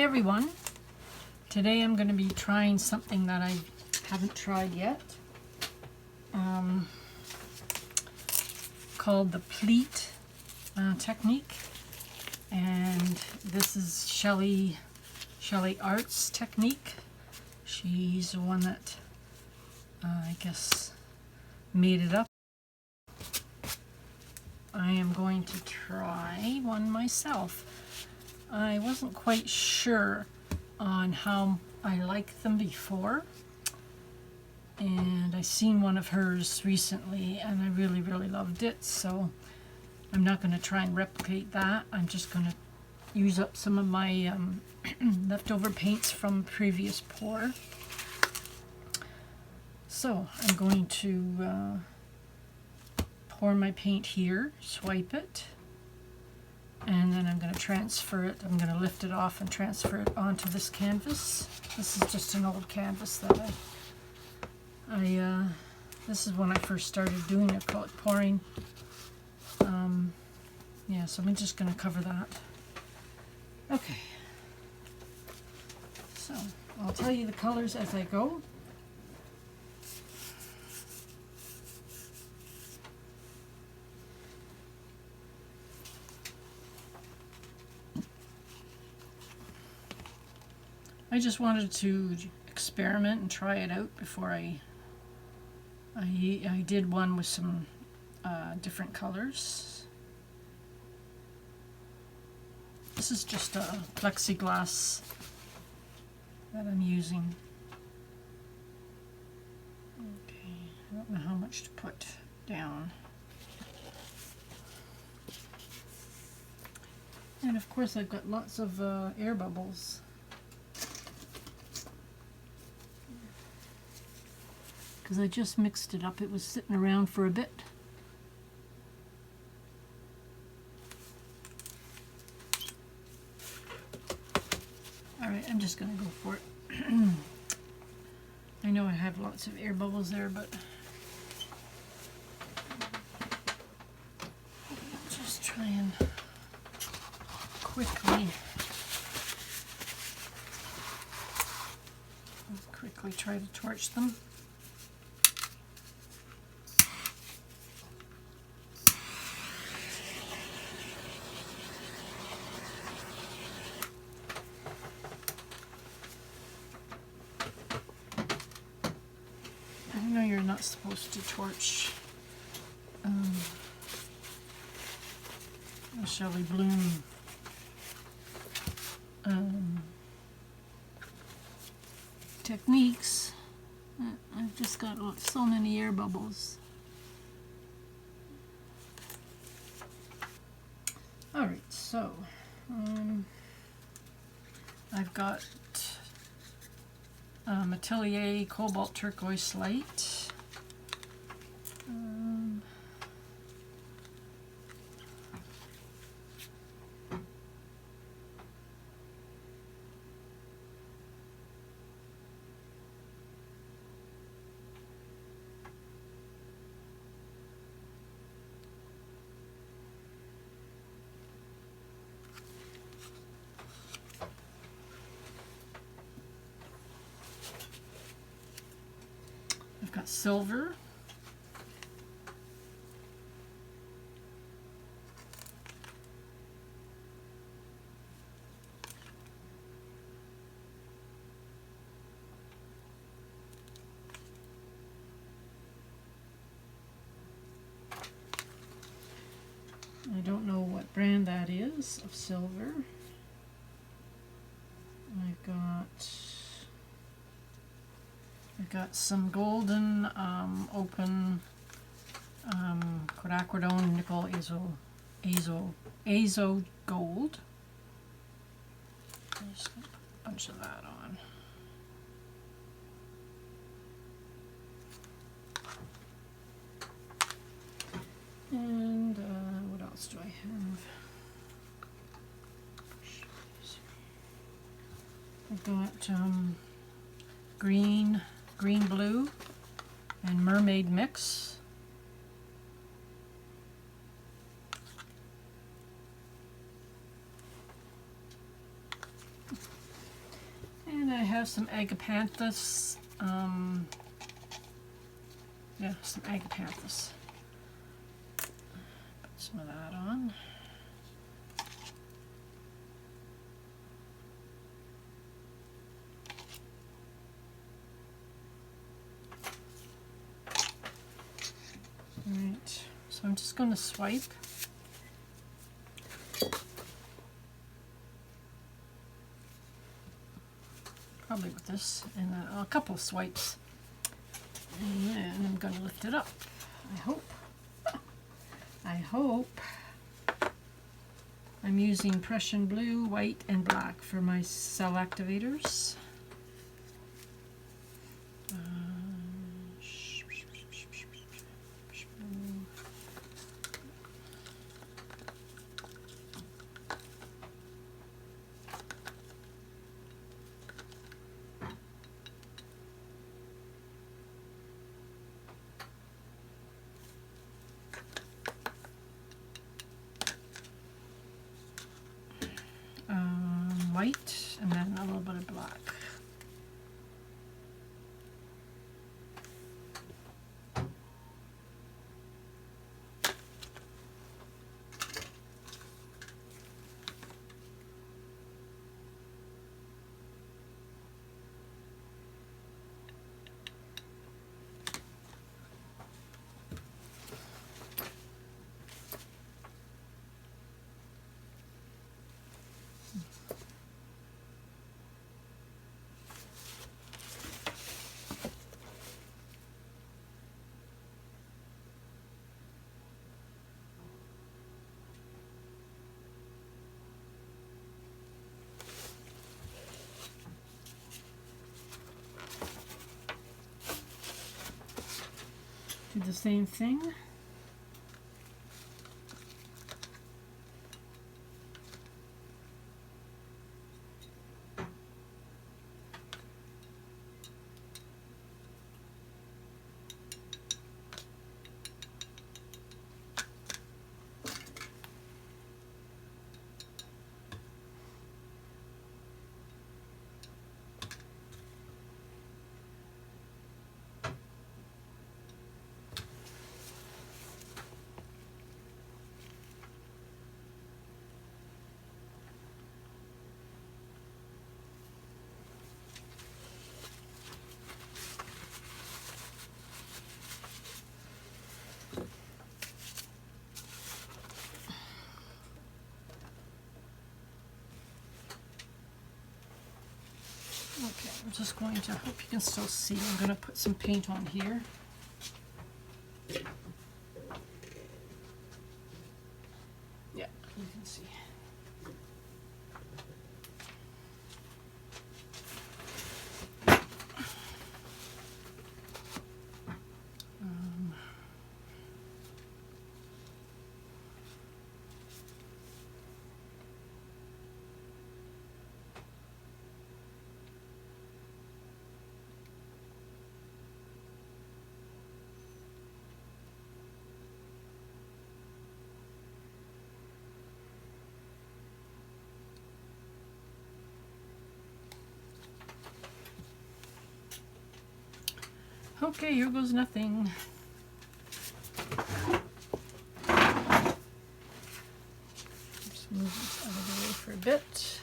Hi everyone. Today I'm going to be trying something that I haven't tried yet, called the Pleat technique, and this is Shelley Art's technique. She's the one that I guess made it up. I am going to try one myself. I wasn't quite sure on how I liked them before, and I seen one of hers recently and I really loved it, so I'm not going to try and replicate that. I'm just going to use up some of my leftover paints from previous pour. So I'm going to pour my paint here, swipe it, and then I'm going to transfer it. I'm going to lift it off and transfer it onto this canvas. This is just an old canvas that this is when I first started doing acrylic pouring. Yeah, so I'm just going to cover that. Okay. So I'll tell you the colors as I go. I just wanted to experiment and try it out before I did one with some different colors. This is just a plexiglass that I'm using. Okay, I don't know how much to put down. And of course I've got lots of air bubbles. Because I just mixed it up. It was sitting around for a bit. Alright, I'm just going to go for it. I know I have lots of air bubbles there, but just try and quickly try to torch them. I know you're not supposed to torch Shelley Bloom techniques. I've just got so many air bubbles. Alright, so I've got Atelier Cobalt Turquoise Light. I've got silver. I don't know what brand that is of silver. I've got some golden open quinacridone nickel azo gold. I'm just going to put a bunch of that on. And what else do I have? I've got green blue and mermaid mix. And I have some agapanthus. Yeah, some agapanthus. Put some of that on. Alright, so I'm just going to swipe. Probably with this, and a couple of swipes. And then I'm going to lift it up. I hope I'm using Prussian blue, white, and black for my cell activators. White and then a little bit of black. Do the same thing. Okay, I'm just going to, hope you can still see, I'm going to put some paint on here. Yeah, you can see. Okay, here goes nothing. Just move this out of the way for a bit.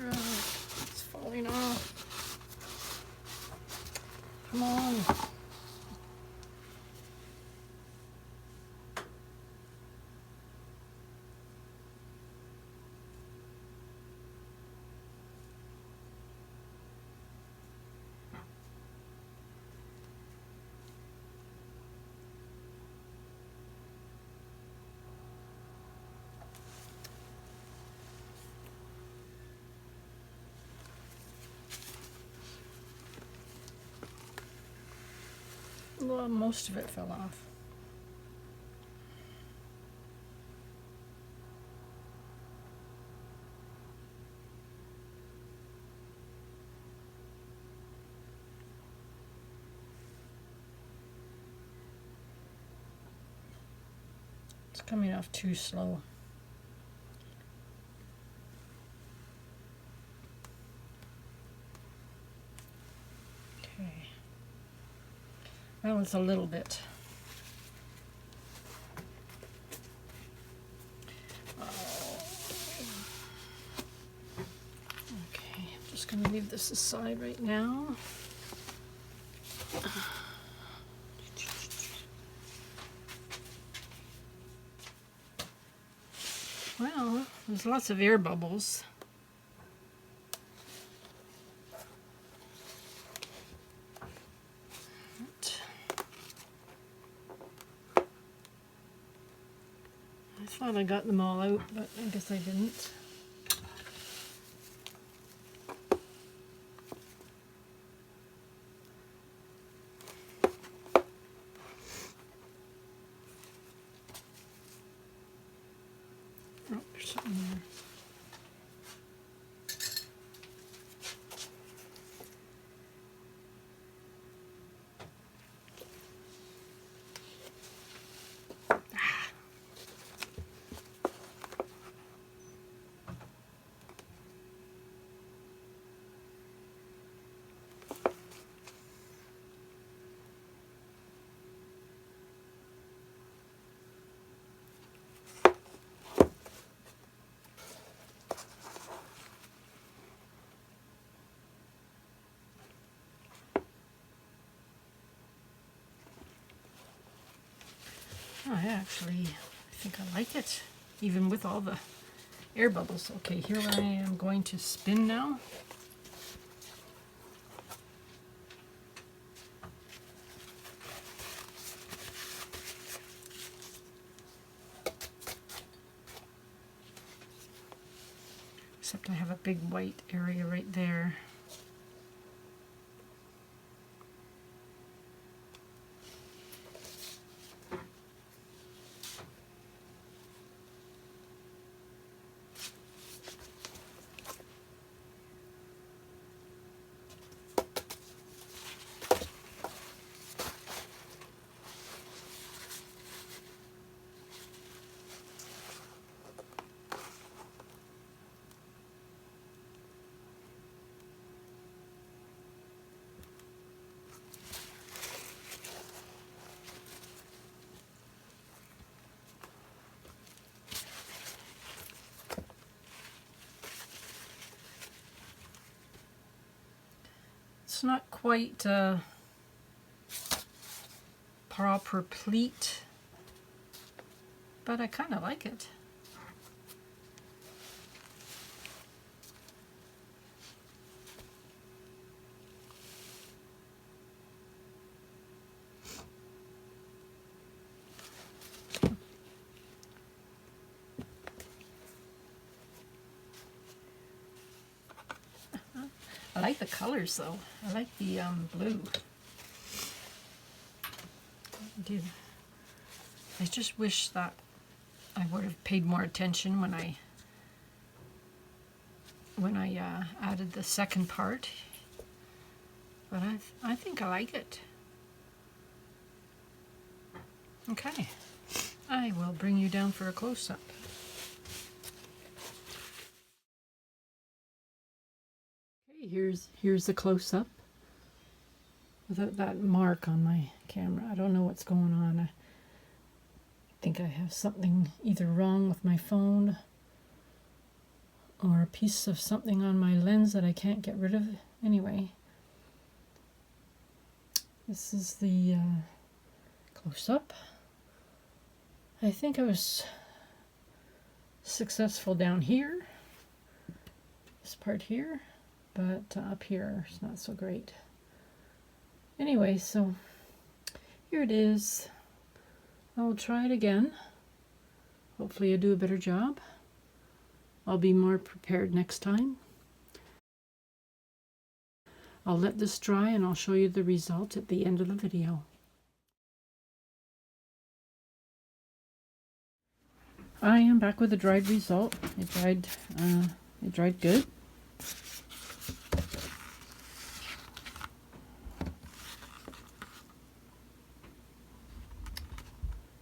It's falling off. Come on. Well, most of it fell off. It's coming off too slow. Okay. That was a little bit. Okay, I'm just going to leave this aside right now. Well, there's lots of air bubbles. I thought I got them all out, but I guess I didn't. Oh, there's something there. I think I like it, even with all the air bubbles. Okay, here I am going to spin now. Except I have a big white area right there. It's not quite proper pleat, but I kind of like it. I like the colors though. I like the blue. I just wish that I would have paid more attention when I added the second part. But I think I like it. Okay, I will bring you down for a close-up. Here's the close-up without that mark on my camera. I don't know what's going on. I think I have something either wrong with my phone or a piece of something on my lens that I can't get rid of. Anyway, this is the close-up. I think I was successful down here, this part here. But up here it's not so great. Anyway, so here it is. I'll try it again. Hopefully I do a better job. I'll be more prepared next time. I'll let this dry and I'll show you the result at the end of the video. I am back with the dried result. It dried good.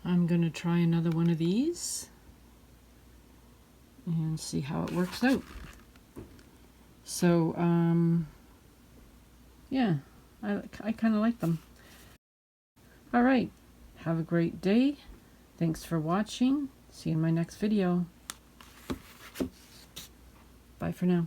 I'm going to try another one of these and see how it works out. So, yeah, I kind of like them. All right, have a great day. Thanks for watching. See you in my next video. Bye for now.